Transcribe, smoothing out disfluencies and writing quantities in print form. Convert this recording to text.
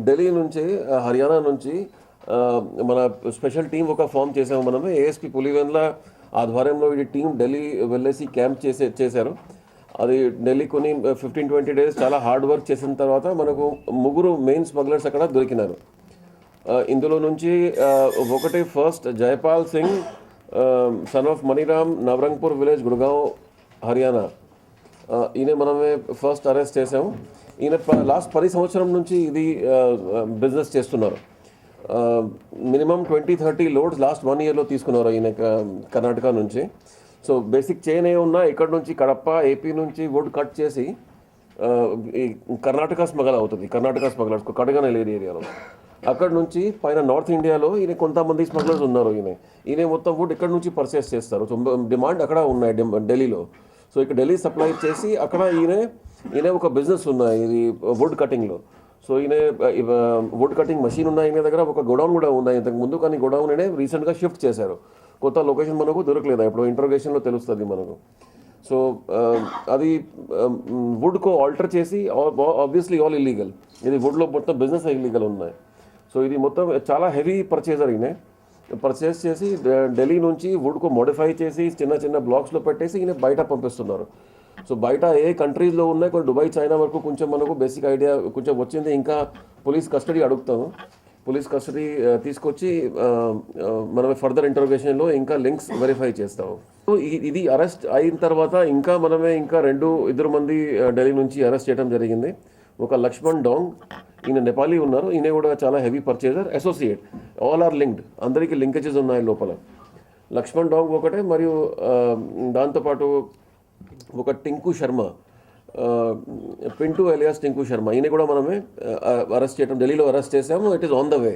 ఢిల్లీ నుంచి హర్యానా నుంచి మన స్పెషల్ టీం ఒక ఫామ్ చేసాము మనమే. ఏఎస్పీ పులివెందుల ఆధ్వర్యంలో ఈ టీం ఢిల్లీ వెళ్ళేసి క్యాంప్ చేశారు. అది ఢిల్లీ కొన్ని 15-20 డేస్ చాలా హార్డ్ వర్క్ చేసిన తర్వాత మనకు 3 మెయిన్ స్మగ్లర్స్ అక్కడ దొరికినారు. ఇందులో నుంచి ఒకటి first Jaipal Singh son of Maniram, Nawrangpur village, Gurgaon, Haryana. ఈయన మనమే ఫస్ట్ అరెస్ట్ చేసాము. ఈయన లాస్ట్ 10 సంవత్సరం నుంచి ఇది బిజినెస్ చేస్తున్నారు. మినిమం 20-30 లోడ్స్ లాస్ట్ 1 ఇయర్లో తీసుకున్నారు ఈయన కర్ణాటక నుంచి. సో బేసిక్ చైన్ ఏ ఉన్నా ఇక్కడ నుంచి కడప, ఏపీ నుంచి వుడ్ కట్ చేసి ఈ కర్ణాటక స్మగల్ అవుతుంది. కర్ణాటక స్మగ్లర్స్ కడగనల్ ఏరియాలో అక్కడ నుంచి పైన నార్త్ ఇండియాలో ఈయన కొంతమంది స్మగ్లర్స్ ఉన్నారు. ఈయన మొత్తం వుడ్ ఇక్కడ నుంచి పర్చేస్ చేస్తారు. సో డిమాండ్ అక్కడ ఉన్నాయి ఢిల్లీలో. సో ఇక్కడ ఢిల్లీ సప్లై చేసి అక్కడ ఈయన ఒక బిజినెస్ ఉన్నాయి ఇది వుడ్ కటింగ్లో. సో ఈయన వుడ్ కటింగ్ మషిన్ ఉన్నాయి ఈయన దగ్గర. ఒక గోడౌన్ కూడా ఉన్నాయి ఇంతకు ముందు, కానీ గోడౌన్ రీసెంట్గా షిఫ్ట్ చేశారు. కొత్త లొకేషన్ మనకు దొరకలేదు, ఇప్పుడు ఇంట్రోగేషన్లో తెలుస్తుంది మనకు. సో అది వుడ్కు ఆల్టర్ చేసి ఆబ్వియస్లీ ఆల్ ఇల్లీగల్. ఇది వుడ్లో మొత్తం బిజినెస్ ఇల్లీగల్ ఉన్నాయి. సో ఇది మొత్తం చాలా హెవీ పర్చేజర్ ఈయన. పర్చేస్ చేసి ఢిల్లీ నుంచి వుడ్కు మోడిఫై చేసి చిన్న చిన్న బ్లాక్స్లో పెట్టేసి ఈయన బయట పంపిస్తున్నారు. సో బయట ఏ కంట్రీస్లో ఉన్నాయి, కొన్ని దుబాయ్, చైనా వరకు కొంచెం మనకు బేసిక్ ఐడియా కొంచెం వచ్చింది. ఇంకా పోలీస్ కస్టడీ అడుగుతాము. పోలీస్ కస్టడీ తీసుకొచ్చి మనం ఫర్దర్ ఇంటర్వ్యూషన్లో ఇంకా లింక్స్ వెరిఫై చేస్తాము. ఇది అరెస్ట్ అయిన తర్వాత ఇంకా ఇంకా 2 మంది ఢిల్లీ నుంచి అరెస్ట్ చేయడం జరిగింది. ఒక లక్ష్మణ్ డాంగ్, ఈయన నేపాలీ ఉన్నారు. ఈయన కూడా చాలా heavy purchaser, associate. All are linked, అందరికీ లింకేజెస్ ఉన్నాయి లోపల. లక్ష్మణ్ డాంగ్ ఒకటే, మరియు దాంతోపాటు ఒక టింకు శర్మ, పింటూ ఎలియాస్ టింకు శర్మ, ఈయన కూడా మనమే అరెస్ట్ చేయడం, ఢిల్లీలో అరెస్ట్ చేసాము. It is on the way.